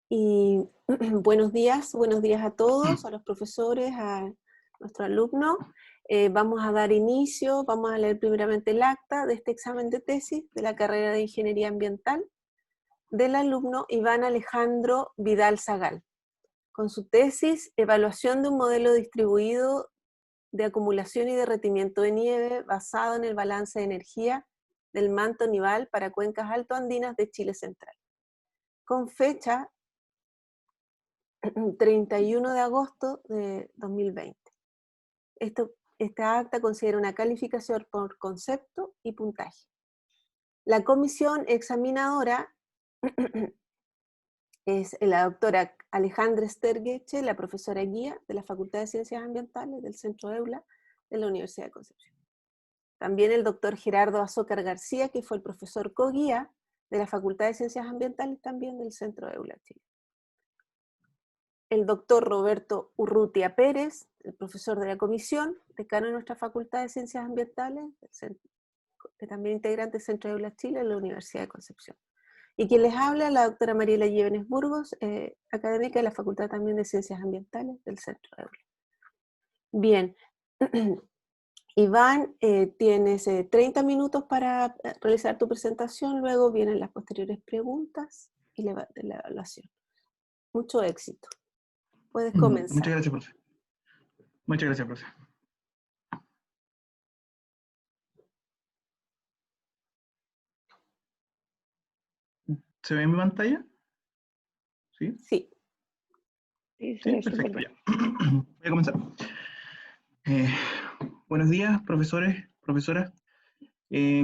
Y buenos días a todos, a los profesores, a nuestro alumno. Vamos a dar inicio, vamos a leer primeramente el acta de este examen de tesis de la carrera de Ingeniería Ambiental del alumno Iván Alejandro Vidal Zagal, con su tesis Evaluación de un modelo distribuido de acumulación y derretimiento de nieve basado en el balance de energía del manto nival para cuencas altoandinas de Chile Central, con fecha 31 de agosto de 2020. Esta acta considera una calificación por concepto y puntaje. La comisión examinadora es la doctora Alejandra Stergeche, la profesora guía de la Facultad de Ciencias Ambientales del Centro EULA de la Universidad de Concepción. También el doctor Gerardo Azócar García, que fue el profesor co-guía de la Facultad de Ciencias Ambientales también del Centro EULA Chile. El doctor Roberto Urrutia Pérez, el profesor de la comisión, decano de nuestra Facultad de Ciencias Ambientales, que también integrante del Centro EULA Chile en la Universidad de Concepción. Y quien les habla, la doctora Mariela Llévenes Burgos, académica de la Facultad también de Ciencias Ambientales del Centro EULA. Bien, Iván, tienes 30 minutos para realizar tu presentación, luego vienen las posteriores preguntas y la evaluación. Mucho éxito. Puedes comenzar. Muchas gracias, profe. Muchas gracias, profe. ¿Se ve en mi pantalla? ¿Sí? Sí. Sí, perfecto, ya. Voy a comenzar. Buenos días, profesores, profesoras.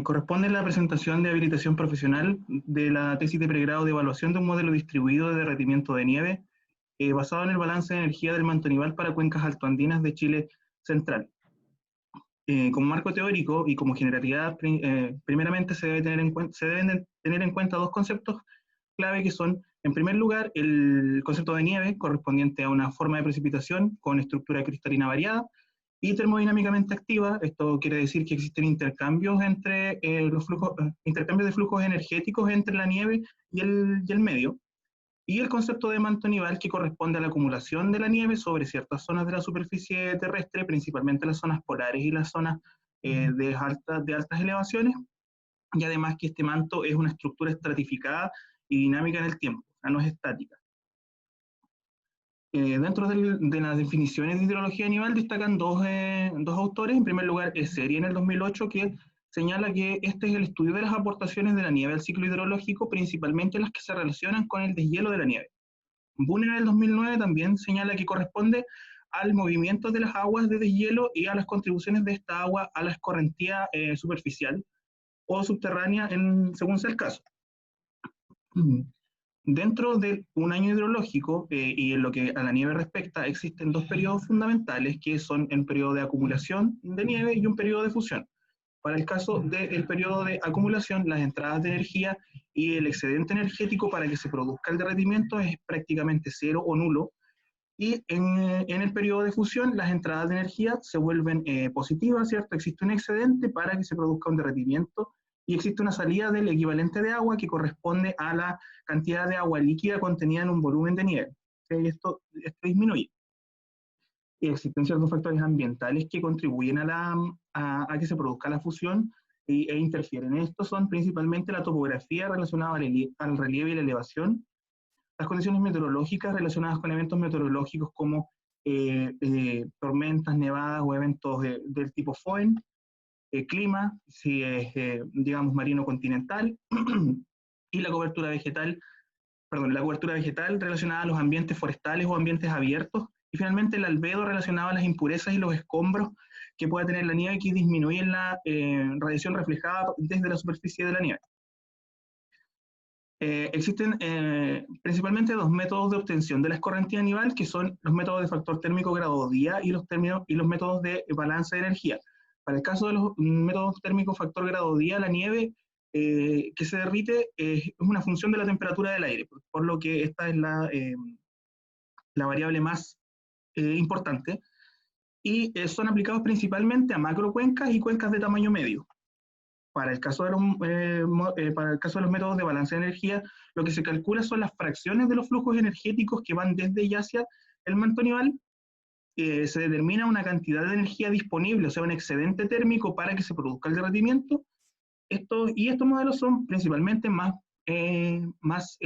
Corresponde la presentación de habilitación profesional de la tesis de pregrado de evaluación de un modelo distribuido de derretimiento de nieve basado en el balance de energía del manto nival para cuencas altoandinas de Chile Central. Como marco teórico y como generalidad, primeramente se deben tener en cuenta dos conceptos clave que son, en primer lugar, el concepto de nieve, correspondiente a una forma de precipitación con estructura cristalina variada, y termodinámicamente activa. Esto quiere decir que existen intercambios entre intercambios de flujos energéticos entre la nieve y el medio. Y el concepto de manto nival, que corresponde a la acumulación de la nieve sobre ciertas zonas de la superficie terrestre, principalmente las zonas polares y las zonas de altas elevaciones, y además que este manto es una estructura estratificada y dinámica en el tiempo, o sea, no es estática. Dentro de las definiciones de hidrología nival destacan dos autores. En primer lugar, Esseri en el 2008, que señala que este es el estudio de las aportaciones de la nieve al ciclo hidrológico, principalmente las que se relacionan con el deshielo de la nieve. Bunner en el 2009 también señala que corresponde al movimiento de las aguas de deshielo y a las contribuciones de esta agua a la escorrentía superficial o subterránea, según sea el caso. Dentro de un año hidrológico, y en lo que a la nieve respecta, existen dos periodos fundamentales, que son el periodo de acumulación de nieve y un periodo de fusión. Para el caso del periodo de acumulación, las entradas de energía y el excedente energético para que se produzca el derretimiento es prácticamente cero o nulo, y en el periodo de fusión las entradas de energía se vuelven positivas, ¿cierto? Existe un excedente para que se produzca un derretimiento, y existe una salida del equivalente de agua que corresponde a la cantidad de agua líquida contenida en un volumen de nieve. ¿Sí? Esto disminuye. Y existen ciertos factores ambientales que contribuyen a que se produzca la fusión e interfieren. Estos son principalmente la topografía relacionada al relieve y la elevación, las condiciones meteorológicas relacionadas con eventos meteorológicos como tormentas, nevadas o eventos del tipo FOEN, clima, si es, digamos, marino continental, y la cobertura vegetal relacionada a los ambientes forestales o ambientes abiertos, y finalmente el albedo relacionado a las impurezas y los escombros que pueda tener la nieve, que disminuyen la radiación reflejada desde la superficie de la nieve. Existen principalmente dos métodos de obtención de la escorrentía nival, que son los métodos de factor térmico grado día y los métodos de balance de energía. Para el caso de los métodos térmicos factor grado día, la nieve que se derrite es una función de la temperatura del aire, por lo que esta es la variable más importante, y son aplicados principalmente a macrocuencas y cuencas de tamaño medio. Para el caso de para el caso de los métodos de balance de energía, lo que se calcula son las fracciones de los flujos energéticos que van desde y hacia el manto nival. Se determina una cantidad de energía disponible, o sea, un excedente térmico para que se produzca el derretimiento. Estos modelos son principalmente más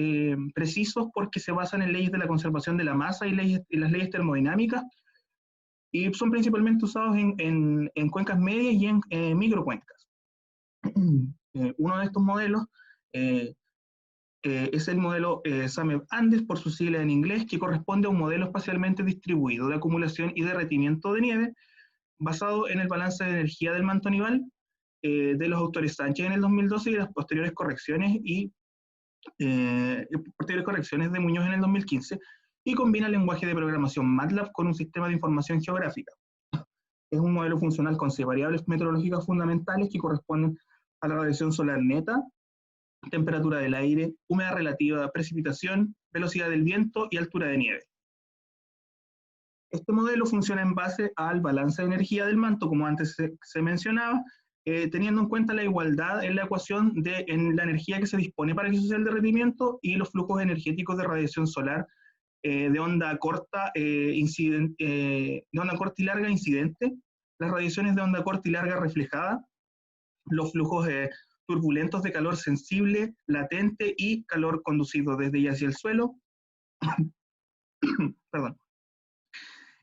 precisos porque se basan en leyes de la conservación de la masa y las leyes termodinámicas, y son principalmente usados en cuencas medias y en microcuencas. Uno de estos modelos es el modelo SAMEB-Andes, por su sigla en inglés, que corresponde a un modelo espacialmente distribuido de acumulación y derretimiento de nieve, basado en el balance de energía del manto nival, de los autores Sánchez en el 2012 y las posteriores correcciones de Muñoz en el 2015, y combina el lenguaje de programación MATLAB con un sistema de información geográfica. Es un modelo funcional con 6 variables meteorológicas fundamentales que corresponden a la radiación solar neta, temperatura del aire, humedad relativa, precipitación, velocidad del viento y altura de nieve. Este modelo funciona en base al balance de energía del manto, como antes se mencionaba, teniendo en cuenta la igualdad en la ecuación en la energía que se dispone para que suceda el derretimiento y los flujos energéticos de radiación solar de onda corta y larga incidente, las radiaciones de onda corta y larga reflejada, los flujos turbulentos de calor sensible, latente y calor conducido desde y hacia el suelo, perdón,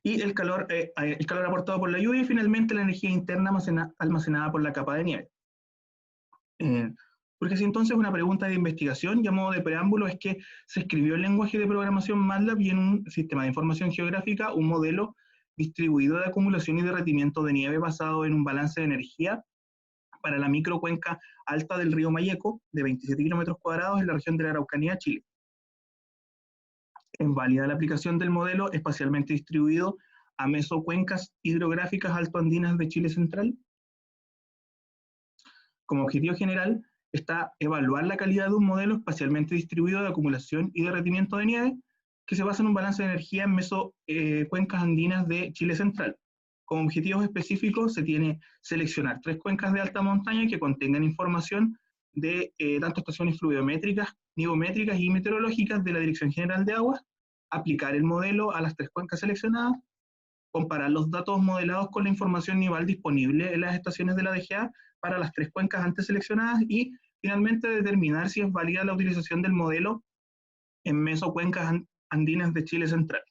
y el calor aportado por la lluvia, y finalmente la energía interna almacenada por la capa de nieve. Porque si entonces una pregunta de investigación y a modo de preámbulo es que se escribió el lenguaje de programación MATLAB y en un sistema de información geográfica un modelo distribuido de acumulación y derretimiento de nieve basado en un balance de energía para la microcuenca alta del río Mayeco, de 27 kilómetros cuadrados en la región de la Araucanía, Chile. Es válida la aplicación del modelo espacialmente distribuido a mesocuencas hidrográficas altoandinas de Chile central. Como objetivo general está evaluar la calidad de un modelo espacialmente distribuido de acumulación y derretimiento de nieve que se basa en un balance de energía en mesocuencas andinas de Chile central. Como objetivos específicos se tiene seleccionar 3 cuencas de alta montaña que contengan información de tanto estaciones fluviométricas, nivométricas y meteorológicas de la Dirección General de Aguas, aplicar el modelo a las 3 cuencas seleccionadas, comparar los datos modelados con la información nival disponible en las estaciones de la DGA para las 3 cuencas antes seleccionadas, y finalmente determinar si es válida la utilización del modelo en mesocuencas andinas de Chile central.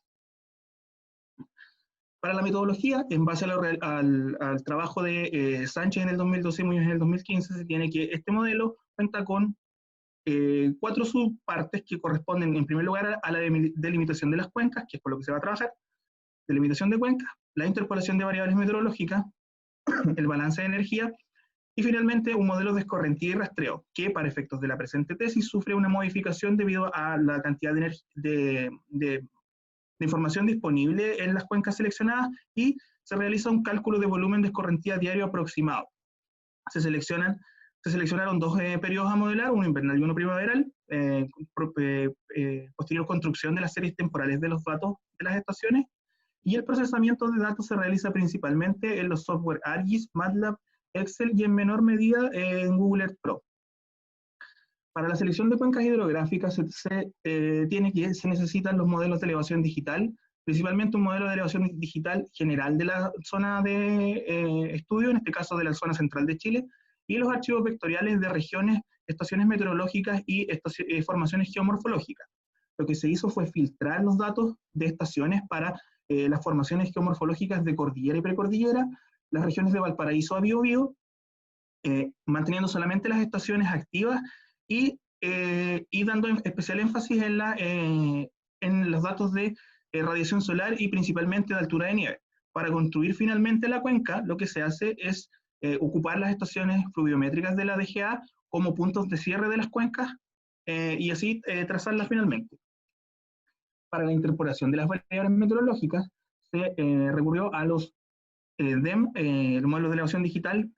Para la metodología, en base al trabajo de Sánchez en el 2012 y Muñoz en el 2015, se tiene que este modelo cuenta con 4 subpartes que corresponden en primer lugar a la delimitación de las cuencas, que es por lo que se va a trabajar, delimitación de cuencas, la interpolación de variables meteorológicas, el balance de energía, y finalmente un modelo de escorrentía y rastreo, que para efectos de la presente tesis sufre una modificación debido a la cantidad de información disponible en las cuencas seleccionadas, y se realiza un cálculo de volumen de escorrentía diario aproximado. Se seleccionaron 2 periodos a modelar, uno invernal y uno primaveral, posterior construcción de las series temporales de los datos de las estaciones, y el procesamiento de datos se realiza principalmente en los software ArcGIS, MATLAB, Excel y en menor medida en Google Earth Pro. Para la selección de cuencas hidrográficas se necesitan los modelos de elevación digital, principalmente un modelo de elevación digital general de la zona de estudio, en este caso de la zona central de Chile, y los archivos vectoriales de regiones, estaciones meteorológicas y formaciones geomorfológicas. Lo que se hizo fue filtrar los datos de estaciones para las formaciones geomorfológicas de cordillera y precordillera, las regiones de Valparaíso a Biobío, manteniendo solamente las estaciones activas y dando especial énfasis en los datos de radiación solar y principalmente de altura de nieve. Para construir finalmente la cuenca, lo que se hace es ocupar las estaciones fluviométricas de la DGA como puntos de cierre de las cuencas y así trazarlas finalmente. Para la interpolación de las variables meteorológicas, se recurrió a los DEM, el modelo de elevación digital,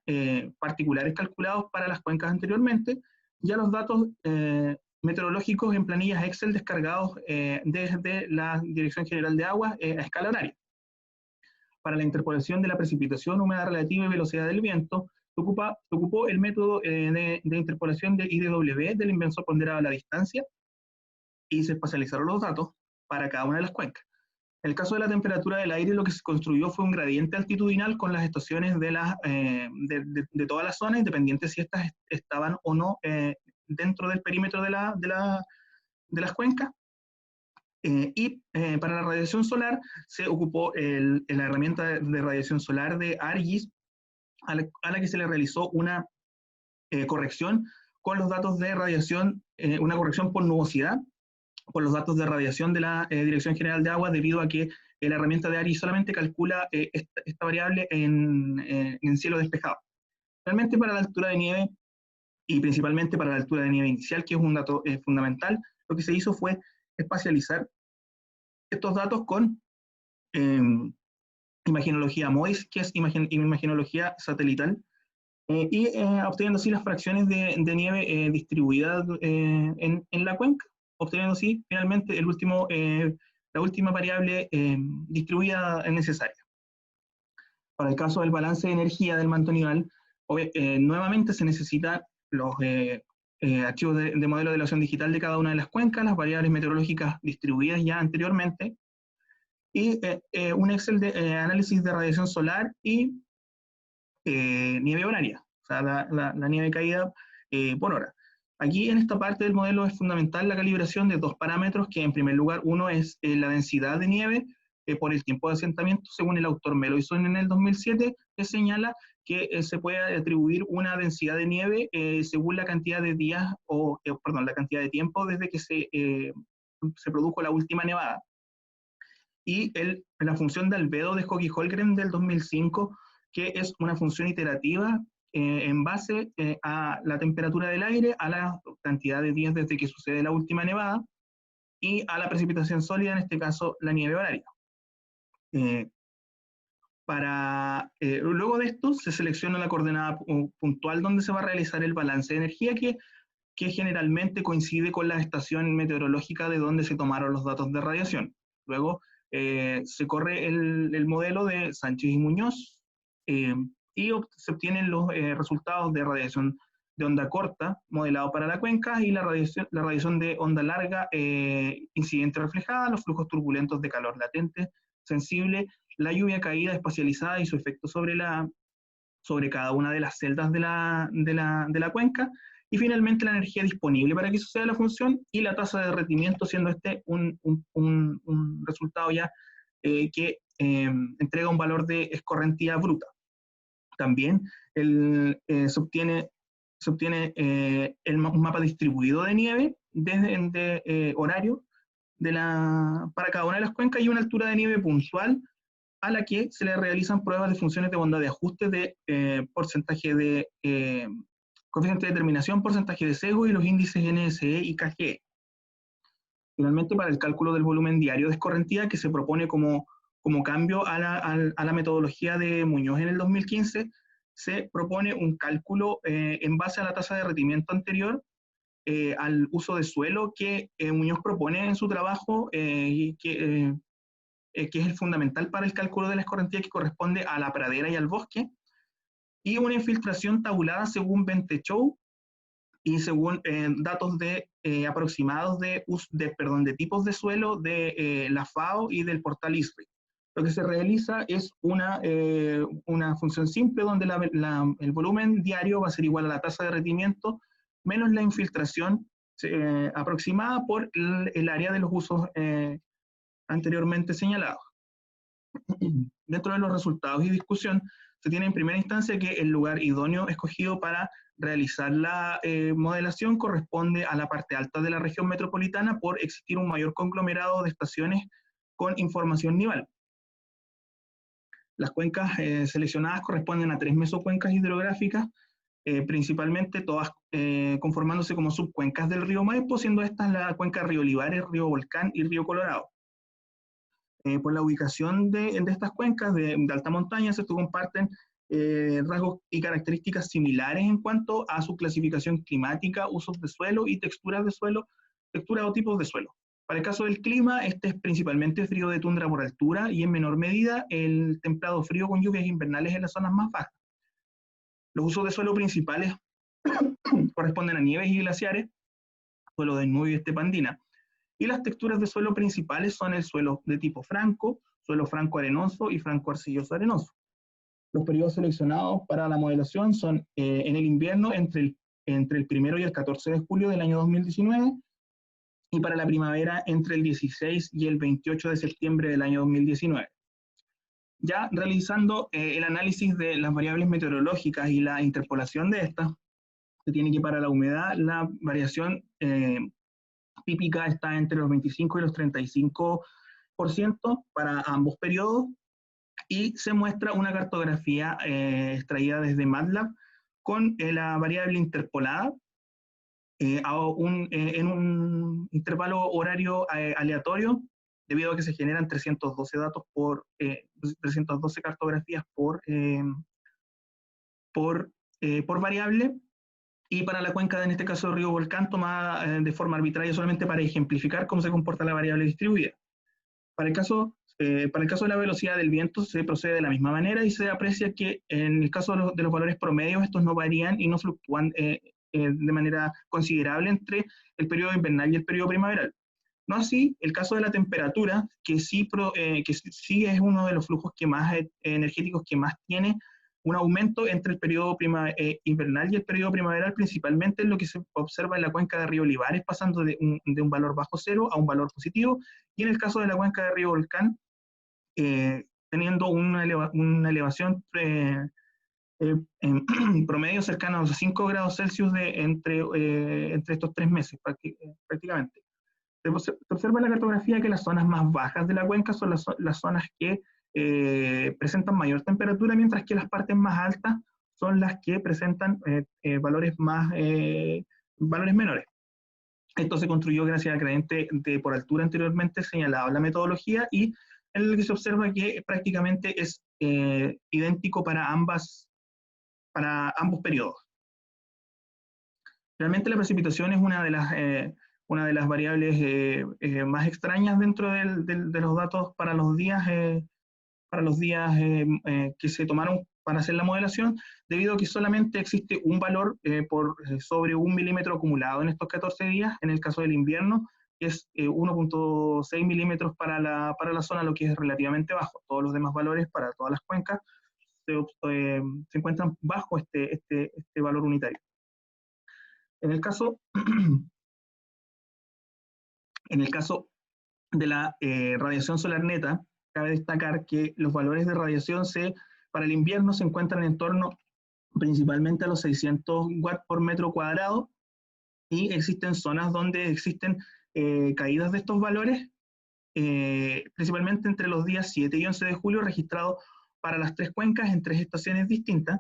particulares calculados para las cuencas anteriormente, y a los datos meteorológicos en planillas Excel descargados desde la Dirección General de Aguas a escala horaria. Para la interpolación de la precipitación, humedad relativa y velocidad del viento, se ocupó el método de interpolación de IDW del inversor ponderado a la distancia y se espacializaron los datos para cada una de las cuencas. En el caso de la temperatura del aire, lo que se construyó fue un gradiente altitudinal con las estaciones de todas las zonas, independiente si estas estaban o no dentro del perímetro de las cuencas. Para la radiación solar se ocupó la herramienta de radiación solar de ARGIS, a la que se le realizó una corrección con los datos de radiación, una corrección por nubosidad, por los datos de radiación de la Dirección General de Aguas, debido a que la herramienta de ARGIS solamente calcula esta variable en cielo despejado. Realmente para la altura de nieve, y principalmente para la altura de nieve inicial, que es un dato fundamental, lo que se hizo fue espacializar estos datos con imagenología MOIS, que es imagenología satelital, obteniendo así las fracciones de nieve distribuidas en la cuenca, obteniendo así finalmente la última variable distribuida necesaria. Para el caso del balance de energía del manto nidal, nuevamente se necesitan los archivos de modelo de elevación digital de cada una de las cuencas, las variables meteorológicas distribuidas ya anteriormente, y un Excel de análisis de radiación solar y nieve horaria, o sea, la nieve caída por hora. Aquí en esta parte del modelo es fundamental la calibración de dos parámetros, que en primer lugar uno es la densidad de nieve por el tiempo de asentamiento, según el autor Meloison en el 2007, que señala que se puede atribuir una densidad de nieve según la cantidad de días, la cantidad de tiempo desde que se produjo la última nevada. Y la función de albedo de Hoge-Holmgren del 2005, que es una función iterativa en base a la temperatura del aire, a la cantidad de días desde que sucede la última nevada, y a la precipitación sólida, en este caso la nieve horaria. Luego de esto se selecciona la coordenada puntual donde se va a realizar el balance de energía, que generalmente coincide con la estación meteorológica de donde se tomaron los datos de radiación. Luego se corre el modelo de Sánchez y Muñoz y se obtienen los resultados de radiación de onda corta modelado para la cuenca y la radiación de onda larga incidente reflejada, los flujos turbulentos de calor latente sensible, la lluvia caída espacializada y su efecto sobre cada una de las celdas de la cuenca, y finalmente la energía disponible para que suceda la función y la tasa de derretimiento, siendo este un resultado ya que entrega un valor de escorrentía bruta. También se obtiene un mapa distribuido de nieve desde horario para cada una de las cuencas y una altura de nieve puntual a la que se le realizan pruebas de funciones de bondad de ajuste de porcentaje de coeficiente de determinación, porcentaje de sesgo y los índices NSE y KGE. Finalmente, para el cálculo del volumen diario de escorrentía, que se propone como cambio a la metodología de Muñoz en el 2015, se propone un cálculo en base a la tasa de derretimiento anterior, al uso de suelo que Muñoz propone en su trabajo, que es el fundamental para el cálculo de la escorrentía, que corresponde a la pradera y al bosque, y una infiltración tabulada según Bentechow y según datos aproximados de tipos de suelo de la FAO y del portal ISRI. Lo que se realiza es una función simple donde el volumen diario va a ser igual a la tasa de derretimiento menos la infiltración aproximada por el área de los usos anteriormente señalados. Dentro de los resultados y discusión, se tiene en primera instancia que el lugar idóneo escogido para realizar la modelación corresponde a la parte alta de la región metropolitana por existir un mayor conglomerado de estaciones con información nival. Las cuencas seleccionadas corresponden a 3 mesocuencas hidrográficas, principalmente todas conformándose como subcuencas del río Maipo, siendo estas la cuenca Río Olivares, Río Volcán y Río Colorado. Por la ubicación de estas cuencas de alta montaña, se comparten rasgos y características similares en cuanto a su clasificación climática, usos de suelo y texturas de suelo, texturas o tipos de suelo. Para el caso del clima, este es principalmente frío de tundra por altura y en menor medida el templado frío con lluvias invernales en las zonas más bajas. Los usos de suelo principales corresponden a nieves y glaciares, suelo desnudo y estepandina. Y las texturas de suelo principales son el suelo de tipo franco, suelo franco-arenoso y franco-arcilloso-arenoso. Los periodos seleccionados para la modelación son en el invierno entre el 1 y el 14 de julio del año 2019, y para la primavera entre el 16 y el 28 de septiembre del año 2019. Ya realizando el análisis de las variables meteorológicas y la interpolación de estas, se tiene que para la humedad la variación típica está entre los 25 y los 35% para ambos periodos, y se muestra una cartografía extraída desde MATLAB con la variable interpolada en un intervalo horario aleatorio, debido a que se generan 312 datos 312 cartografías por variable, y para la cuenca, en este caso Río Volcán, tomada de forma arbitraria solamente para ejemplificar cómo se comporta la variable distribuida. Para el caso de la velocidad del viento se procede de la misma manera, y se aprecia que en el caso de los valores promedios estos no varían y no fluctúan de manera considerable entre el periodo invernal y el periodo primaveral. No así el caso de la temperatura, que sí es uno de los flujos energéticos que más tiene un aumento entre el periodo invernal y el periodo primaveral, principalmente en lo que se observa en la cuenca de Río Olivares, pasando de un valor bajo cero a un valor positivo, y en el caso de la cuenca de Río Volcán, teniendo una elevación en promedio cercano a los 5 grados Celsius entre estos 3 meses prácticamente. Se observa en la cartografía que las zonas más bajas de la cuenca son las zonas que presentan mayor temperatura, mientras que las partes más altas son las que presentan valores menores. Esto se construyó gracias al gradiente por altura anteriormente señalado en la metodología, y en el que se observa que prácticamente es idéntico para ambos periodos. Realmente la precipitación es una de las variables más extrañas dentro de los datos para los días que se tomaron para hacer la modelación, debido a que solamente existe un valor sobre 1 milímetro acumulado en estos 14 días, en el caso del invierno, que es 1.6 milímetros para la zona, lo que es relativamente bajo. Todos los demás valores para todas las cuencas se encuentran bajo este valor unitario. En el caso de la radiación solar neta, cabe destacar que los valores de radiación para el invierno se encuentran en torno principalmente a los 600 watts por metro cuadrado, y existen zonas donde existen caídas de estos valores, principalmente entre los días 7 y 11 de julio, registrados para las 3 cuencas en 3 estaciones distintas.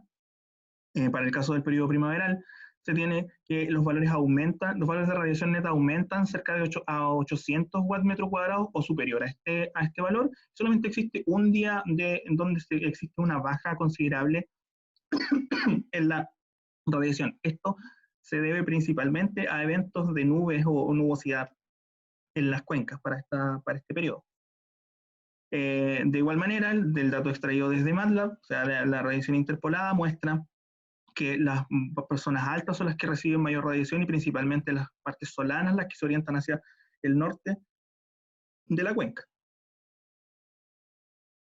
Para el caso del periodo primaveral, se tiene que los valores de radiación neta aumentan cerca de 800 watts metro cuadrado o superior a este valor. Solamente existe un día en donde existe una baja considerable en la radiación. Esto se debe principalmente a eventos de nubes o nubosidad en las cuencas para este periodo. De igual manera, del dato extraído desde MATLAB, o sea, la radiación interpolada muestra que las personas altas son las que reciben mayor radiación, y principalmente las partes solanas las que se orientan hacia el norte de la cuenca.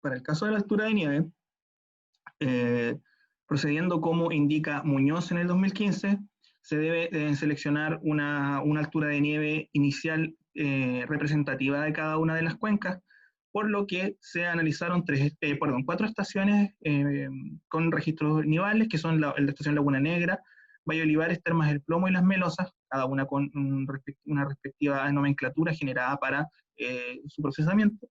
Para el caso de la altura de nieve, procediendo como indica Muñoz en el 2015, se debe seleccionar una altura de nieve inicial representativa de cada una de las cuencas, por lo que se analizaron 4 estaciones con registros nivales, que son la estación Laguna Negra, Valle Olivares, Termas del Plomo y Las Melosas, cada una con una respectiva nomenclatura generada para su procesamiento.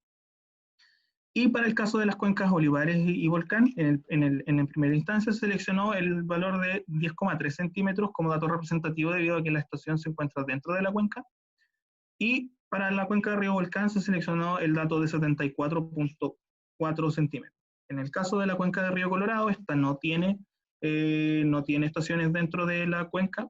Y para el caso de las cuencas Olivares y Volcán, en primera instancia se seleccionó el valor de 10,3 centímetros como dato representativo, debido a que la estación se encuentra dentro de la cuenca. Y para la cuenca de Río Volcán se seleccionó el dato de 74,4 centímetros. En el caso de la cuenca de Río Colorado, esta no tiene estaciones dentro de la cuenca,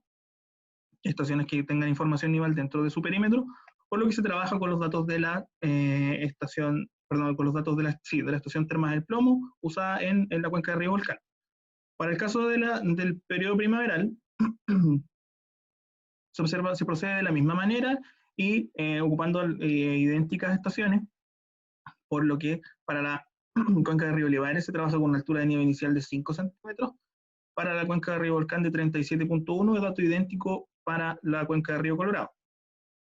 estaciones que tengan información nival dentro de su perímetro, por lo que se trabaja con los datos de la estación, con los datos de la estación Termas del Plomo, usada en la cuenca de Río Volcán. Para el caso del periodo primaveral, se procede de la misma manera y ocupando idénticas estaciones, por lo que para la cuenca de Río Olivares se trabaja con una altura de nieve inicial de 5 centímetros, para la cuenca de Río Volcán de 37.1, dato idéntico para la cuenca de Río Colorado.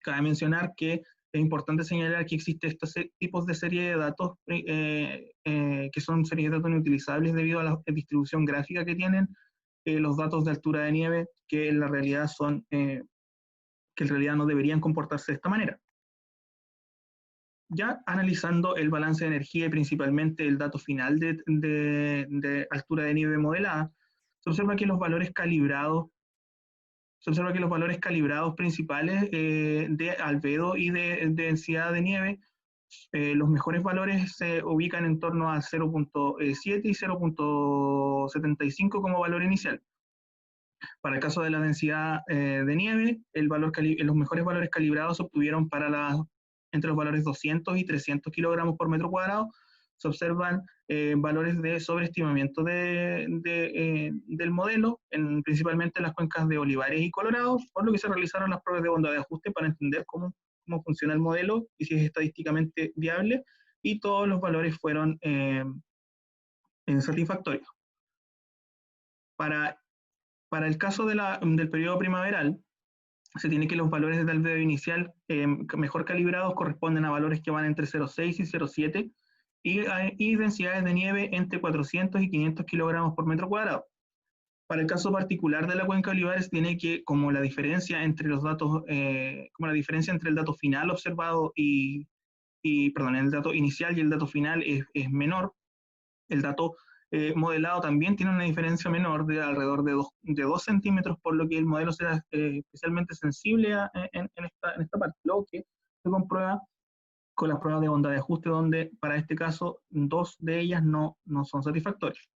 Cabe mencionar que es importante señalar que existen estos tipos de serie de datos que son series de datos inutilizables debido a la distribución gráfica que tienen los datos de altura de nieve, que en la realidad que en realidad no deberían comportarse de esta manera. Ya analizando el balance de energía y principalmente el dato final de altura de nieve modelada, se observa que los valores calibrados principales de albedo y de densidad de nieve, los mejores valores se ubican en torno a 0.7 y 0.75 como valor inicial. Para el caso de la densidad de nieve, los mejores valores calibrados se obtuvieron entre los valores 200 y 300 kilogramos por metro cuadrado. Se observan valores de sobreestimamiento del modelo, principalmente en las cuencas de Olivares y Colorado, por lo que se realizaron las pruebas de bondad de ajuste para entender cómo funciona el modelo y si es estadísticamente viable, y todos los valores fueron satisfactorios. Para el caso del periodo primaveral, se tiene que los valores de albedo inicial mejor calibrados corresponden a valores que van entre 0,6 y 0,7 y densidades de nieve entre 400 y 500 kilogramos por metro cuadrado. Para el caso particular de la cuenca de Olivares, tiene que, como la diferencia entre los datos, como la diferencia entre el dato final observado el dato inicial y el dato final es menor, el dato modelado también tiene una diferencia menor de alrededor de 2 centímetros, por lo que el modelo será especialmente sensible en esta parte, lo que se comprueba con las pruebas de bondad de ajuste, donde para este caso 2 de ellas no son satisfactorias.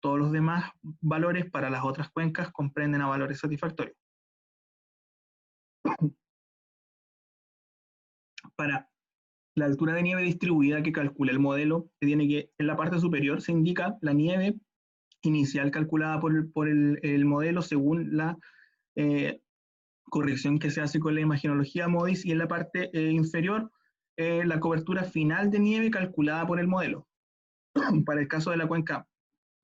Todos los demás valores para las otras cuencas comprenden a valores satisfactorios. Para la altura de nieve distribuida que calcula el modelo, en la parte superior se indica la nieve inicial calculada por el modelo según la corrección que se hace con la imagenología MODIS, y en la parte inferior la cobertura final de nieve calculada por el modelo. Para el caso de la cuenca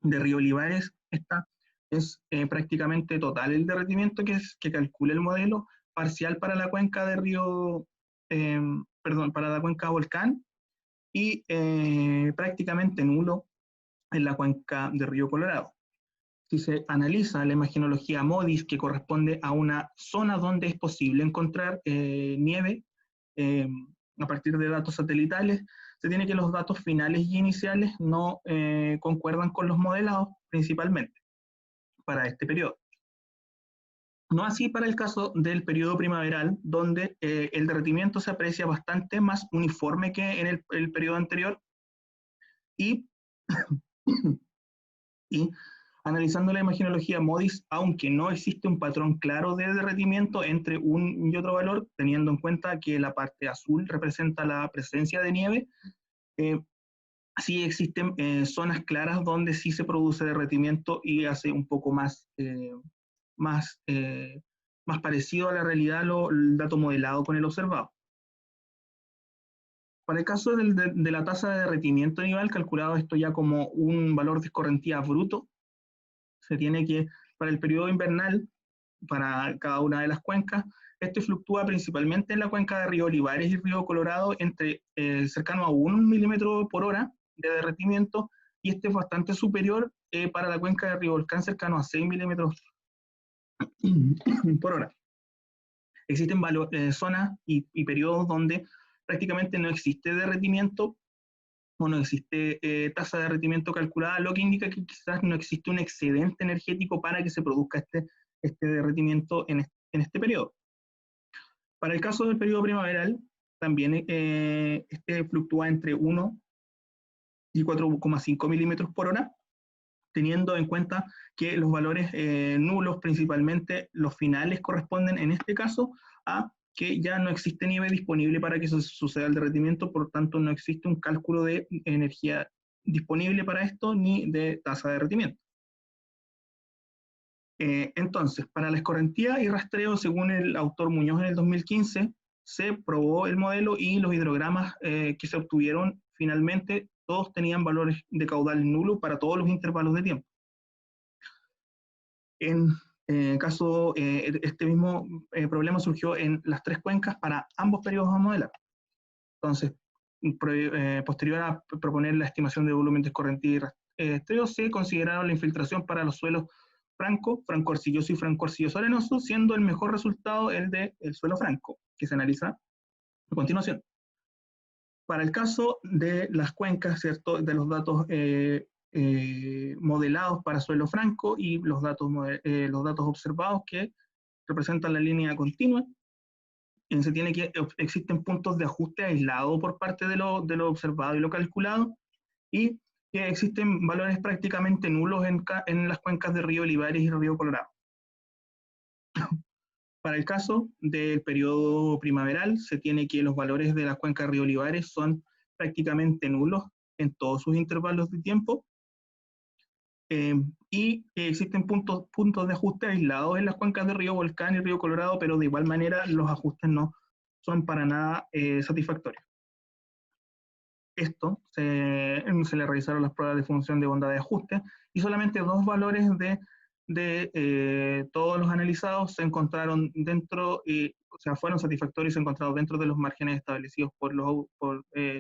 de Río Olivares, esta es prácticamente total el derretimiento que calcula el modelo, parcial para la cuenca de para la cuenca Volcán, y prácticamente nulo en la cuenca de Río Colorado. Si se analiza la imagenología MODIS, que corresponde a una zona donde es posible encontrar nieve a partir de datos satelitales, se tiene que los datos finales y iniciales no concuerdan con los modelados, principalmente para este periodo. No así para el caso del periodo primaveral, donde el derretimiento se aprecia bastante más uniforme que en el periodo anterior, y analizando la imagenología MODIS, aunque no existe un patrón claro de derretimiento entre un y otro valor, teniendo en cuenta que la parte azul representa la presencia de nieve, sí existen zonas claras donde sí se produce derretimiento y hace un poco más parecido a la realidad el dato modelado con el observado. Para el caso de la tasa de derretimiento nivel, calculado esto ya como un valor de escorrentía bruto, se tiene que, para el periodo invernal, para cada una de las cuencas, este fluctúa principalmente en la cuenca de Río Olivares y Río Colorado entre cercano a 1 milímetro por hora de derretimiento, y este es bastante superior para la cuenca de Río Volcán, cercano a 6 milímetros por hora. Existen zonas y periodos donde prácticamente no existe derretimiento o no existe tasa de derretimiento calculada, lo que indica que quizás no existe un excedente energético para que se produzca este derretimiento en este periodo. Para el caso del periodo primaveral, también este fluctúa entre 1 y 4,5 milímetros por hora, teniendo en cuenta que los valores nulos, principalmente los finales, corresponden en este caso a que ya no existe nieve disponible para que suceda el derretimiento, por tanto no existe un cálculo de energía disponible para esto ni de tasa de derretimiento. Entonces, para la escorrentía y rastreo, según el autor Muñoz en el 2015, se probó el modelo y los hidrogramas que se obtuvieron finalmente, todos tenían valores de caudal nulo para todos los intervalos de tiempo. En caso, este mismo problema surgió en las 3 cuencas para ambos periodos a modelar. Entonces, posterior a proponer la estimación de volumen de escorrentía y rastreo, se consideraron la infiltración para los suelos franco arcilloso y franco arcilloso arenoso, siendo el mejor resultado el del suelo franco, que se analiza a continuación. Para el caso de las cuencas, ¿cierto?, de los datos modelados para suelo franco y los datos observados que representan la línea continua, se tiene que existen puntos de ajuste aislado por parte de lo observado y lo calculado, y que existen valores prácticamente nulos en las cuencas de río Olivares y río Colorado. Para el caso del periodo primaveral, se tiene que los valores de las cuencas de río Olivares son prácticamente nulos en todos sus intervalos de tiempo, y existen puntos de ajuste aislados en las cuencas de río Volcán y río Colorado, pero de igual manera los ajustes no son para nada satisfactorios. Esto se le realizaron las pruebas de función de bondad de ajuste y solamente 2 valores de todos los analizados se encontraron dentro, o sea, fueron satisfactorios y se encontraron dentro de los márgenes establecidos por los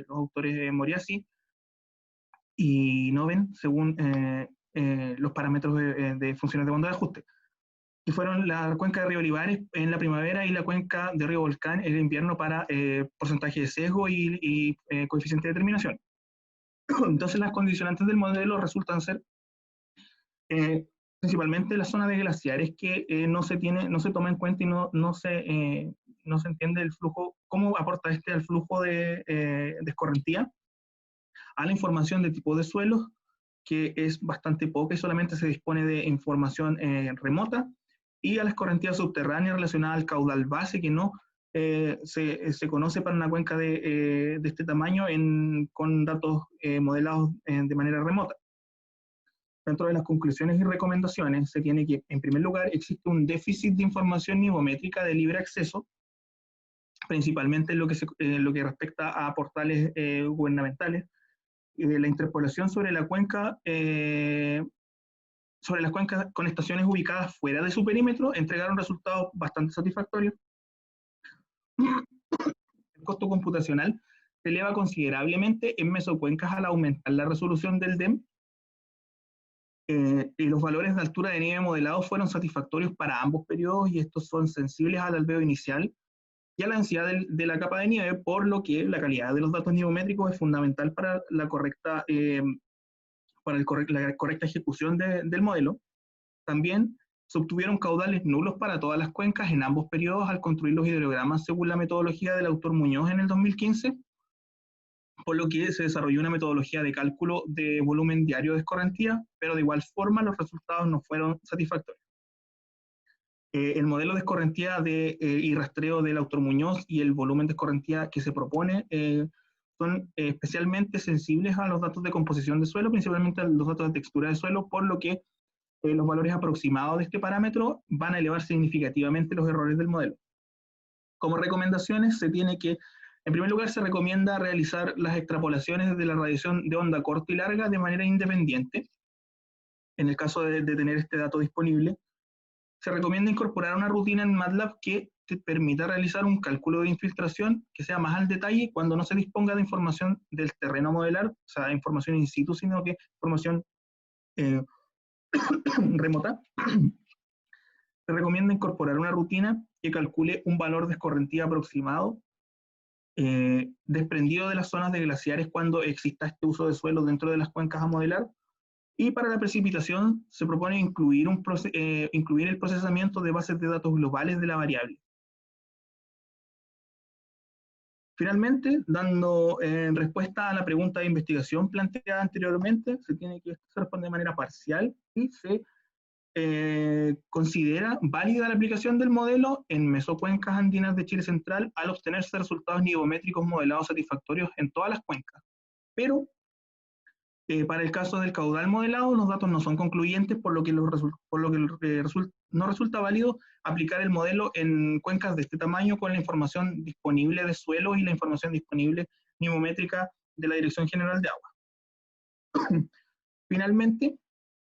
autores Moriasi y Noven, según los parámetros de funciones de bondad de ajuste, que fueron la cuenca de río Olivares en la primavera y la cuenca de río Volcán en el invierno para porcentaje de sesgo y coeficiente de determinación. Entonces las condicionantes del modelo resultan ser principalmente la zona de glaciares, que no se toma en cuenta y no se entiende el flujo, cómo aporta al flujo de escorrentía, a la información de tipo de suelos, que es bastante poca y solamente se dispone de información remota, y a la escorrentía subterránea relacionada al caudal base, que no se conoce para una cuenca de este tamaño con datos modelados de manera remota. Dentro de las conclusiones y recomendaciones se tiene que, en primer lugar, existe un déficit de información nivométrica de libre acceso, principalmente en lo que respecta a portales gubernamentales. La interpolación sobre las cuencas con estaciones ubicadas fuera de su perímetro entregaron resultados bastante satisfactorios. El costo computacional se eleva considerablemente en mesocuencas al aumentar la resolución del DEM, y los valores de altura de nieve modelados fueron satisfactorios para ambos periodos, y estos son sensibles al albedo inicial y a la densidad de la capa de nieve, por lo que la calidad de los datos nivométricos es fundamental para la correcta ejecución del modelo. También se obtuvieron caudales nulos para todas las cuencas en ambos periodos al construir los hidrogramas según la metodología del autor Muñoz en el 2015, por lo que se desarrolló una metodología de cálculo de volumen diario de escorrentía, pero de igual forma los resultados no fueron satisfactorios. El modelo de escorrentía y rastreo del autor Muñoz y el volumen de escorrentía que se propone son especialmente sensibles a los datos de composición de suelo, principalmente a los datos de textura de suelo, por lo que los valores aproximados de este parámetro van a elevar significativamente los errores del modelo. Como recomendaciones, en primer lugar, se recomienda realizar las extrapolaciones de la radiación de onda corta y larga de manera independiente. En el caso de tener este dato disponible, se recomienda incorporar una rutina en MATLAB que te permita realizar un cálculo de infiltración que sea más al detalle cuando no se disponga de información del terreno a modelar, o sea, información in situ, sino que información remota. Se recomienda incorporar una rutina que calcule un valor de escorrentía aproximado desprendido de las zonas de glaciares cuando exista este uso de suelo dentro de las cuencas a modelar. Y para la precipitación se propone incluir el procesamiento de bases de datos globales de la variable. Finalmente, dando respuesta a la pregunta de investigación planteada anteriormente, se responde de manera parcial y se considera válida la aplicación del modelo en mesocuencas andinas de Chile central al obtenerse resultados nivométricos modelados satisfactorios en todas las cuencas. Pero Para el caso del caudal modelado, los datos no son concluyentes, por lo que, no resulta válido aplicar el modelo en cuencas de este tamaño con la información disponible de suelo y la información disponible mimométrica de la Dirección General de Agua. Finalmente,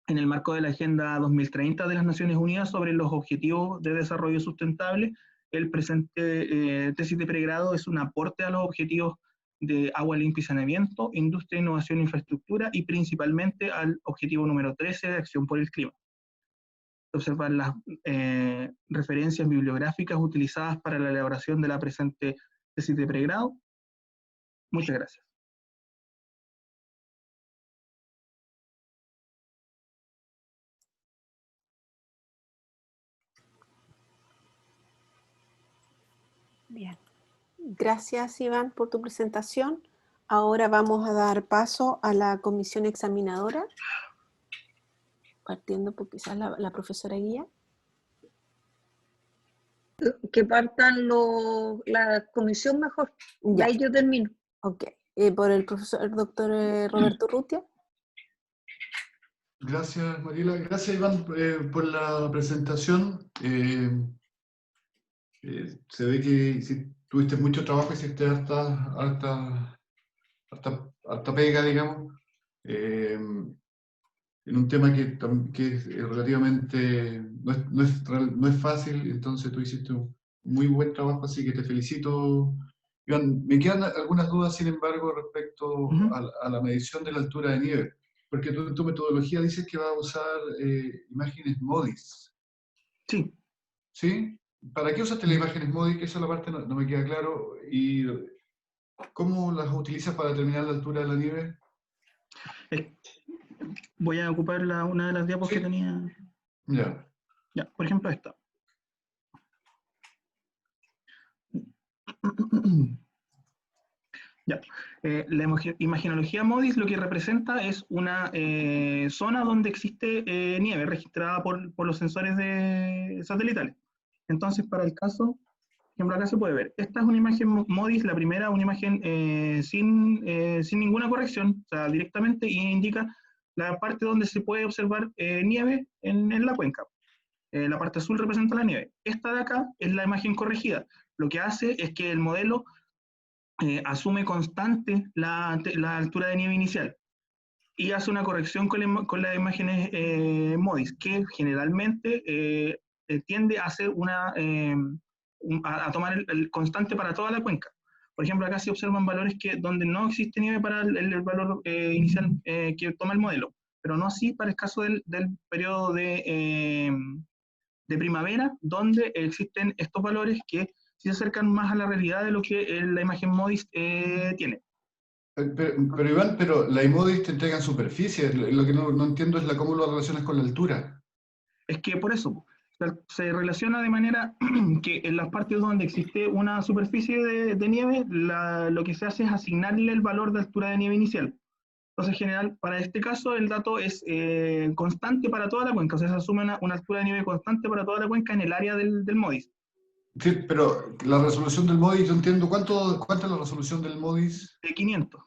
en el marco de la Agenda 2030 de las Naciones Unidas sobre los Objetivos de Desarrollo Sustentable, el presente tesis de pregrado es un aporte a los objetivos de agua limpia y saneamiento, industria, innovación e infraestructura, y principalmente al objetivo número 13 de acción por el clima. Observar las referencias bibliográficas utilizadas para la elaboración de la presente tesis de pregrado. Muchas gracias. Bien. Gracias, Iván, por tu presentación. Ahora vamos a dar paso a la comisión examinadora, partiendo por quizás la profesora guía. Que partan la comisión mejor. Ya. Ahí yo termino. Ok. Por el profesor doctor Roberto Urrutia. Gracias, Mariela. Gracias, Iván, por la presentación. Se ve que tuviste mucho trabajo, hiciste harta pega, digamos, en un tema que es relativamente, no es fácil, entonces tú hiciste un muy buen trabajo, así que te felicito. Iván, me quedan algunas dudas, sin embargo, respecto a la medición de la altura de nieve, porque tú en tu metodología dices que vas a usar imágenes MODIS. Sí. ¿Sí? ¿Para qué usaste las imágenes MODIS? Que esa la parte no me queda claro. ¿Y cómo las utilizas para determinar la altura de la nieve? Voy a ocupar una de las diapos que tenía. Ya. Ya, por ejemplo, esta. Ya. La imagenología MODIS lo que representa es una zona donde existe nieve registrada por los sensores satelitales. Entonces, para el caso, por ejemplo, acá se puede ver. Esta es una imagen MODIS, la primera, una imagen sin ninguna corrección, o sea, directamente, y indica la parte donde se puede observar nieve en la cuenca. La parte azul representa la nieve. Esta de acá es la imagen corregida. Lo que hace es que el modelo asume constante la altura de nieve inicial y hace una corrección con las imágenes MODIS, que generalmente tiende a hacer a tomar el constante para toda la cuenca. Por ejemplo, acá se observan valores donde no existe nieve para el valor inicial que toma el modelo, pero no así para el caso del periodo de primavera, donde existen estos valores que sí se acercan más a la realidad de lo que la imagen MODIS tiene. Pero Iván, la iMODIS te entregan superficie. Lo que no entiendo es cómo lo relacionas con la altura. Es que por eso se relaciona de manera que en las partes donde existe una superficie de nieve, lo que se hace es asignarle el valor de altura de nieve inicial. Entonces, en general, para este caso, el dato es constante para toda la cuenca, o sea, se asume una altura de nieve constante para toda la cuenca en el área del MODIS. Sí, pero la resolución del MODIS, yo entiendo, ¿cuánto es la resolución del MODIS? 500.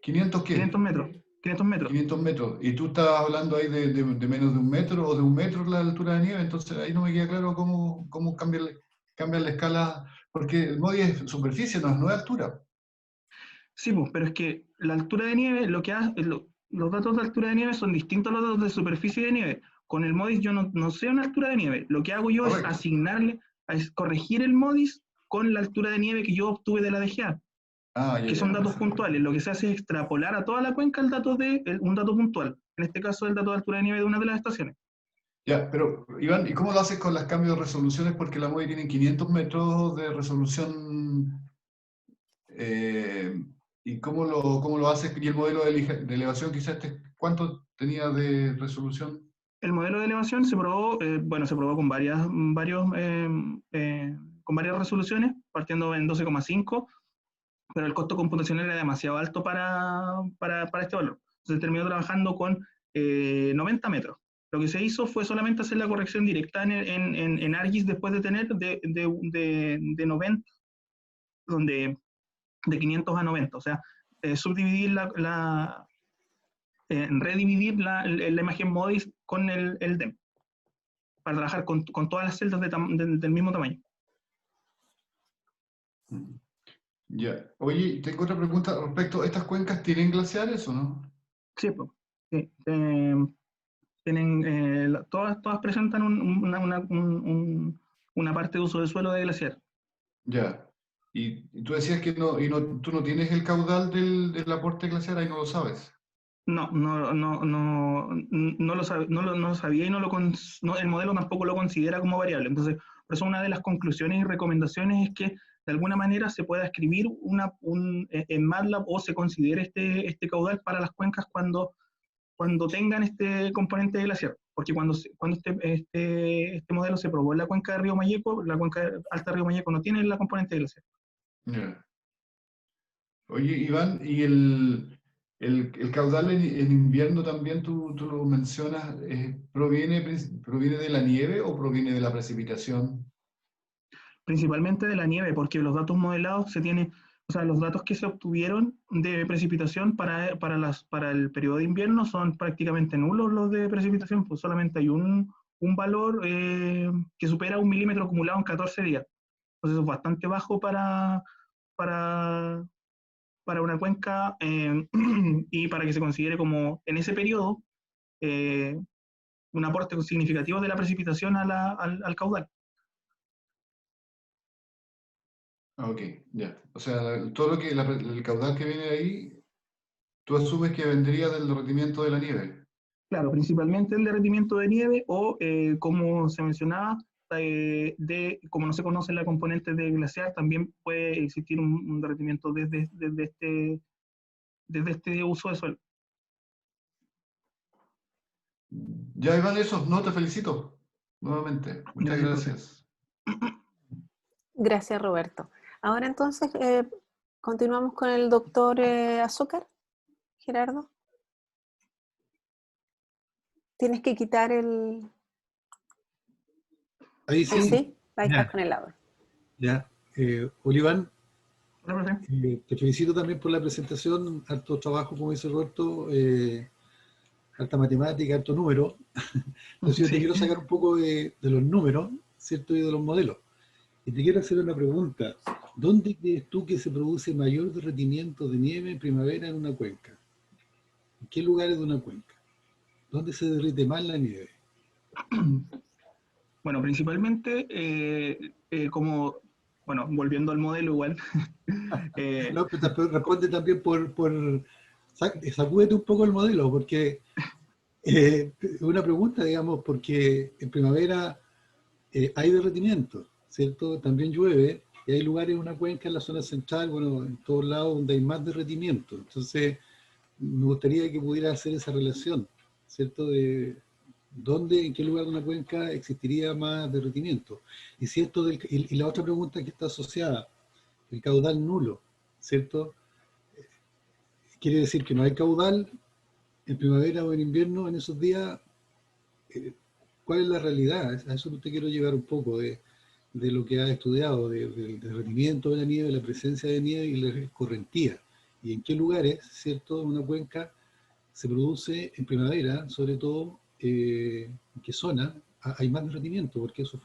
¿500 qué? 500 metros. 500 metros. 500 metros. Y tú estás hablando ahí de menos de 1 metro o de 1 metro la altura de nieve, entonces ahí no me queda claro cómo cambian la escala, porque el MODIS es superficie, no es altura. Sí, pues, pero es que la altura de nieve, lo que hace, los datos de altura de nieve son distintos a los datos de superficie de nieve. Con el MODIS yo no sé una altura de nieve. Lo que hago yo es asignarle, es corregir el MODIS con la altura de nieve que yo obtuve de la DGA, que son datos puntuales. Lo que se hace es extrapolar a toda la cuenca un dato puntual. En este caso, el dato de altura de nieve de una de las estaciones. Ya, pero Iván, ¿y cómo lo haces con los cambios de resoluciones? Porque la MODIS tiene 500 metros de resolución. ¿Y cómo lo haces? ¿Y el modelo de elevación quizás cuánto tenía de resolución? El modelo de elevación se probó, se probó con con varias resoluciones, partiendo en 12,5, pero el costo computacional era demasiado alto para este valor. Entonces terminó trabajando con 90 metros. Lo que se hizo fue solamente hacer la corrección directa en ArcGIS después de tener de 90, de 500 a 90. O sea, subdividir redividir la imagen MODIS con el DEM, para trabajar con todas las celdas del mismo tamaño. Ya. Oye, tengo otra pregunta respecto. ¿Estas cuencas tienen glaciares o no? Sí, pues, sí. Tienen, todas presentan una parte de uso de suelo de glaciar. Ya. Y tú decías que tú no tienes el caudal del aporte glaciar, ahí no lo sabes. No lo sabía y el modelo tampoco lo considera como variable. Entonces, por eso una de las conclusiones y recomendaciones es que de alguna manera se pueda escribir en MATLAB o se considere este caudal para las cuencas cuando tengan este componente de glaciar. Porque cuando este modelo se probó en la cuenca de Río Mayeco, la cuenca alta de Río Mayeco no tiene la componente de glaciar. Ya. Oye, Iván, ¿y el caudal en invierno también tú lo mencionas, proviene de la nieve o proviene de la precipitación? Principalmente de la nieve, porque los datos modelados o sea, los datos que se obtuvieron de precipitación para el periodo de invierno son prácticamente nulos los de precipitación, pues solamente hay un valor que supera 1 milímetro acumulado en 14 días. Entonces eso es bastante bajo para una cuenca y para que se considere como en ese periodo un aporte significativo de la precipitación al caudal. Ah, ok, ya. O sea, todo el caudal que viene ahí, tú asumes que vendría del derretimiento de la nieve. Claro, principalmente el derretimiento de nieve o, como se mencionaba, como no se conoce la componente de glaciar, también puede existir un derretimiento desde este uso de suelo. Ya, Iván, eso, no, te felicito nuevamente. Muchas Gracias, gracias. Gracias, Roberto. Ahora entonces continuamos con el doctor Azúcar, Gerardo. Tienes que quitar el... Ahí sí. Sí, ahí Ya. estás con el audio. Ya. Oliván, Hola, profe. te felicito también por la presentación, harto trabajo, como dice Roberto, harta matemática, harto número. Entonces yo te Sí. quiero sacar un poco de los números, ¿cierto? Y de los modelos. Y te quiero hacer una pregunta. ¿Dónde crees tú que se produce mayor derretimiento de nieve en primavera en una cuenca? ¿En qué lugares de una cuenca? ¿Dónde se derrite más la nieve? Bueno, principalmente, bueno, volviendo al modelo igual. No, pero responde también sacúdete un poco el modelo, porque una pregunta, digamos, porque en primavera hay derretimiento, ¿cierto? También llueve y hay lugares, una cuenca en la zona central, bueno, en todos lados donde hay más derretimiento. Entonces, me gustaría que pudiera hacer esa relación, ¿cierto? De dónde, en qué lugar de una cuenca existiría más derretimiento. Y si esto y la otra pregunta que está asociada, el caudal nulo, ¿cierto? Quiere decir que no hay caudal en primavera o en invierno en esos días. ¿Cuál es la realidad? A eso te quiero llevar un poco de lo que has estudiado, del derretimiento de la nieve, la presencia de nieve y la escorrentía. Y en qué lugares, ¿cierto?, una cuenca se produce en primavera, sobre todo, en qué zona hay más derretimiento, porque eso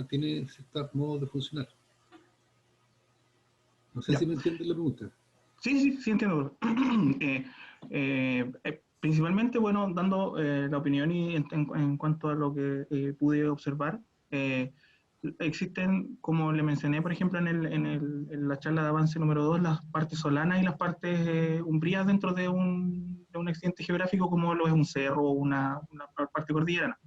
tiene ciertos modos de funcionar. No sé Ya. si me entiendes la pregunta. Sí, entiendo. Principalmente, bueno, dando la opinión y en cuanto a lo que pude observar, existen, como le mencioné, por ejemplo, en la charla de avance número 2, las partes solanas y las partes umbrías dentro de un accidente geográfico, como lo es un cerro o una parte cordillerana.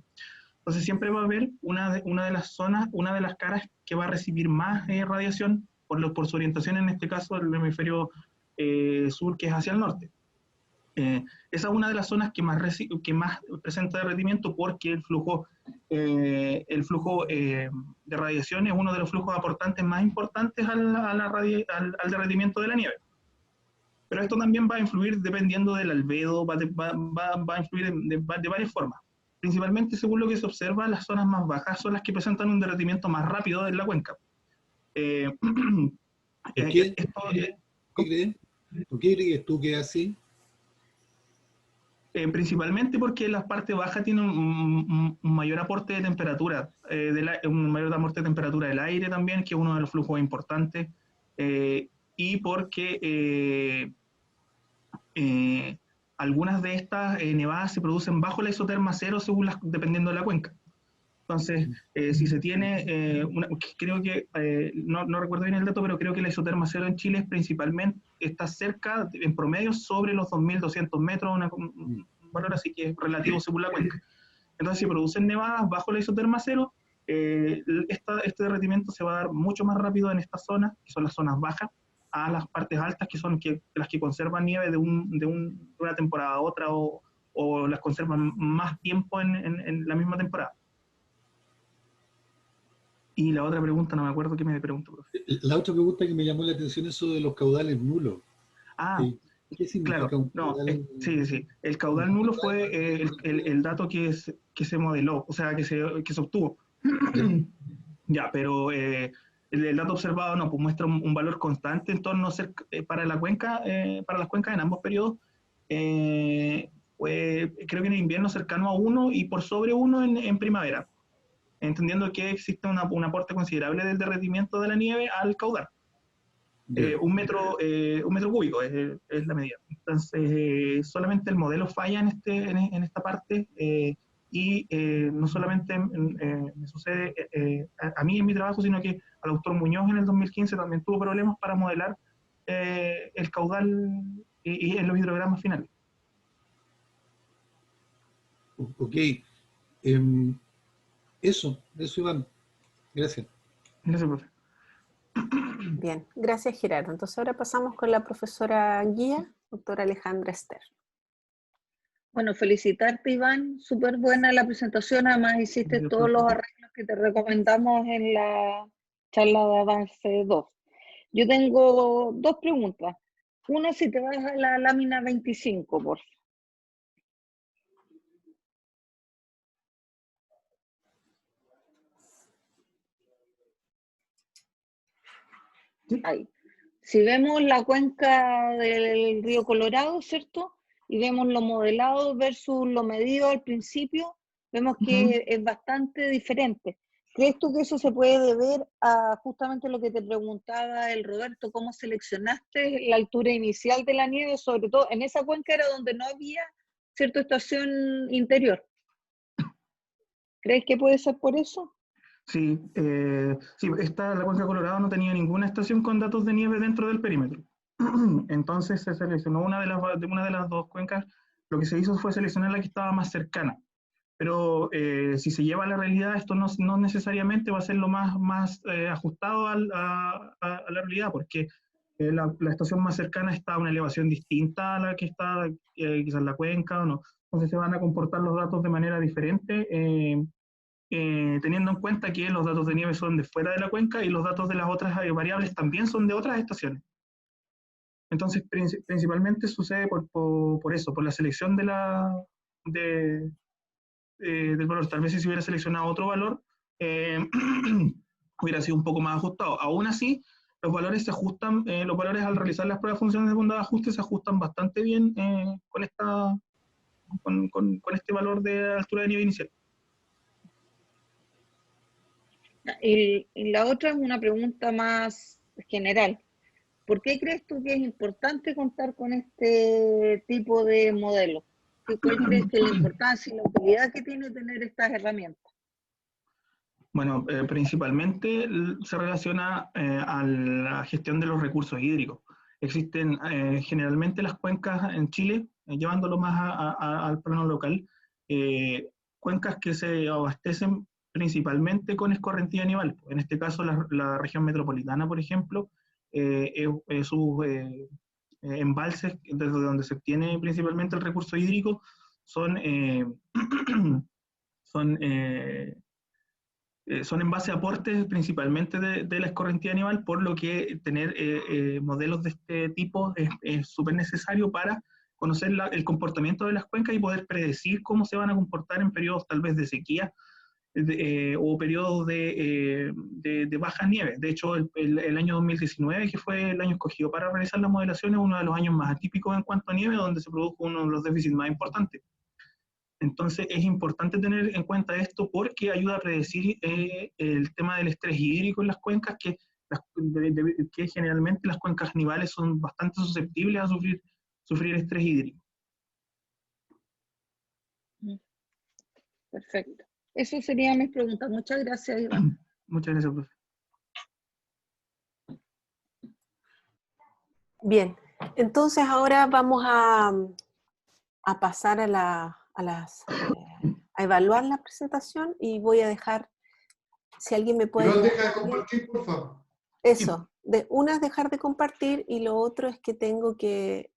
Entonces siempre va a haber una de las zonas, una de las caras que va a recibir más radiación por su orientación, en este caso el hemisferio sur, que es hacia el norte. Esa es una de las zonas que más presenta derretimiento, porque el flujo de radiación es uno de los flujos aportantes más importantes al derretimiento de la nieve. Pero esto también va a influir dependiendo del albedo, va a influir de varias formas. Principalmente, según lo que se observa, las zonas más bajas son las que presentan un derretimiento más rápido en la cuenca. ¿Por qué? ¿Qué crees? ¿Por qué crees tú que es así? Principalmente porque la parte baja tiene un mayor aporte de temperatura, un mayor aporte de temperatura del aire también, que es uno de los flujos importantes, y porque algunas de estas nevadas se producen bajo la isoterma cero dependiendo de la cuenca. Entonces, si se tiene, creo que, no recuerdo bien el dato, pero creo que la isoterma cero en Chile está cerca, en promedio, sobre los 2.200 metros, un valor así que es relativo según la cuenca. Entonces, si producen nevadas bajo la isoterma cero, este derretimiento se va a dar mucho más rápido en estas zonas, que son las zonas bajas, a las partes altas, que son las que conservan nieve de una temporada a otra, o las conservan más tiempo en la misma temporada. Y la otra pregunta, no me acuerdo qué me preguntó, profe. La otra pregunta que me llamó la atención es eso de los caudales nulos. ¿Qué significa claro, un caudal? sí. El caudal nulo fue el dato que se modeló, o sea, que se obtuvo. Ya, pero el dato observado no, pues muestra un valor constante en torno a para las cuencas en ambos periodos. Creo que en invierno cercano a 1 y por sobre 1 en primavera, entendiendo que existe un aporte considerable del derretimiento de la nieve al caudal. Un metro cúbico es la medida. Entonces, solamente el modelo falla en esta parte, y no solamente me sucede a mí en mi trabajo, sino que al doctor Muñoz en el 2015 también tuvo problemas para modelar el caudal y en los hidrogramas finales. Ok. Eso, Iván. Gracias. Gracias, profe. Bien, gracias Gerardo. Entonces ahora pasamos con la profesora guía, doctora Alejandra Ester. Bueno, felicitarte Iván, súper buena la presentación, además hiciste todos los arreglos que te recomendamos en la charla de avance 2. Yo tengo dos preguntas. Una, si te vas a la lámina 25, por favor. Ahí. Si vemos la cuenca del río Colorado, ¿cierto? Y vemos lo modelado versus lo medido al principio, vemos que es bastante diferente. ¿Crees tú que eso se puede deber a justamente lo que te preguntaba el Roberto, cómo seleccionaste la altura inicial de la nieve, sobre todo en esa cuenca era donde no había cierta estación interior? ¿Crees que puede ser por eso? Sí, la cuenca Colorado no tenía ninguna estación con datos de nieve dentro del perímetro. Entonces se seleccionó una de las dos cuencas. Lo que se hizo fue seleccionar la que estaba más cercana. Pero si se lleva a la realidad, esto no necesariamente va a ser lo más ajustado a la realidad, porque la estación más cercana está a una elevación distinta a la que está quizás la cuenca o no. Entonces se van a comportar los datos de manera diferente, teniendo en cuenta que los datos de nieve son de fuera de la cuenca y los datos de las otras variables también son de otras estaciones. Entonces, principalmente sucede por eso, por la selección del valor. Tal vez si se hubiera seleccionado otro valor, hubiera sido un poco más ajustado. Aún así, los valores se ajustan, los valores al realizar las pruebas de funciones de bondad de ajuste se ajustan bastante bien con este valor de altura de nieve inicial. Y la otra es una pregunta más general. ¿Por qué crees tú que es importante contar con este tipo de modelo? ¿Cuál crees que es la importancia y la utilidad que tiene tener estas herramientas? Bueno, principalmente se relaciona a la gestión de los recursos hídricos. Existen generalmente las cuencas en Chile, llevándolo más al plano local, cuencas que se abastecen principalmente con escorrentía nival. En este caso, la región metropolitana, por ejemplo, sus embalses, desde donde se obtiene principalmente el recurso hídrico, son en base a aportes principalmente de la escorrentía nival, por lo que tener modelos de este tipo es súper necesario para conocer el comportamiento de las cuencas y poder predecir cómo se van a comportar en periodos tal vez de sequía hubo periodos de bajas nieves. De hecho, el año 2019, que fue el año escogido para realizar la modelación, es uno de los años más atípicos en cuanto a nieve, donde se produjo uno de los déficits más importantes. Entonces es importante tener en cuenta esto porque ayuda a predecir el tema del estrés hídrico en las cuencas, que generalmente las cuencas nivales son bastante susceptibles a sufrir estrés hídrico. Perfecto. Eso serían mis preguntas. Muchas gracias, Iván. Muchas gracias, profe. Bien, entonces ahora vamos a pasar a evaluar la presentación y voy a dejar, si alguien me puede... Iván, deja de compartir, por favor. Eso, una es dejar de compartir y lo otro es que tengo que...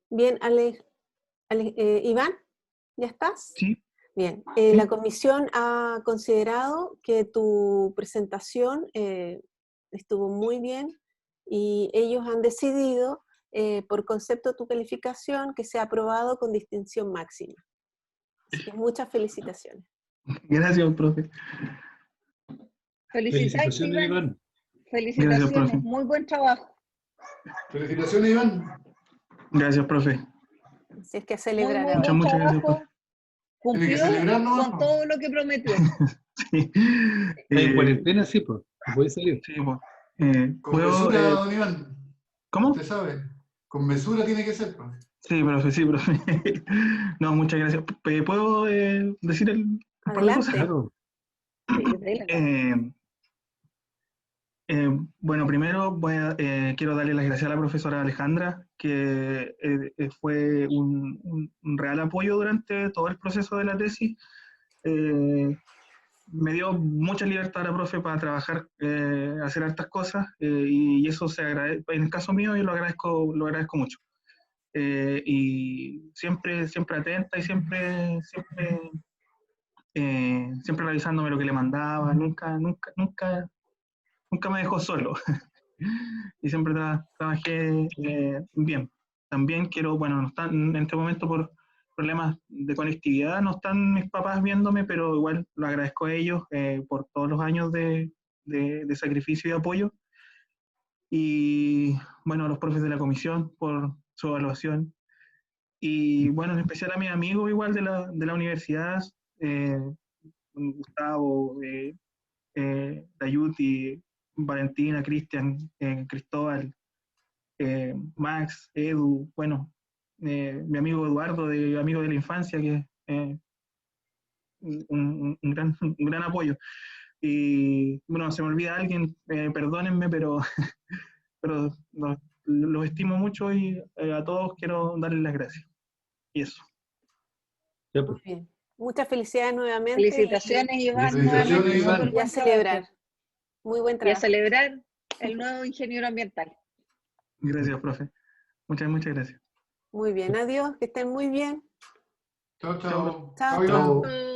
Bien, Iván, ¿ya estás? Sí. Bien, la comisión ha considerado que tu presentación estuvo muy bien y ellos han decidido, por concepto de tu calificación, que sea aprobado con distinción máxima. Así que muchas felicitaciones. Gracias, profe. Felicitaciones, Iván. Felicitaciones, gracias, profe. Muy buen trabajo. Felicitaciones, Iván. Gracias, profe. Así es que a celebrar muy ahora. Muchas gracias, profe. Cumplió con todo lo que prometió. Sí. En cuarentena, sí, pues. Puede salir. Sí, pues. Con mesura, don Iván. ¿Cómo? Usted sabe. Con mesura tiene que ser, profe. Sí, profe, sí, profe. No, muchas gracias. ¿Puedo decir un par de cosas? Claro. Bueno, primero quiero darle las gracias a la profesora Alejandra, que fue un real apoyo durante todo el proceso de la tesis. Me dio mucha libertad a la profe para trabajar, hacer hartas cosas, y eso se agradece. En el caso mío yo lo agradezco mucho. Y siempre atenta y siempre revisándome lo que le mandaba, nunca me dejó solo. Y siempre trabajé bien. También quiero, bueno, no están en este momento por problemas de conectividad, no están mis papás viéndome, pero igual lo agradezco a ellos por todos los años de sacrificio y apoyo. Y bueno, a los profes de la comisión por su evaluación. Y bueno, en especial a mis amigos igual de la universidad, Gustavo, Dayuti, Valentina, Cristian, Cristóbal, Max, Edu, bueno, mi amigo Eduardo, amigo de la infancia, que es un gran apoyo. Y bueno, se me olvida alguien, perdónenme, pero los estimo mucho y a todos quiero darles las gracias. Y eso. Muy bien. Muchas felicidades nuevamente. Felicitaciones, Iván. Felicitaciones, Iván. Y a celebrar. Muy buen Y a trabajo. celebrar el nuevo ingeniero ambiental. Gracias, profe. Muchas gracias. Muy bien. Adiós. Que estén muy bien. Chao, chao. Chao. Iván. Chao.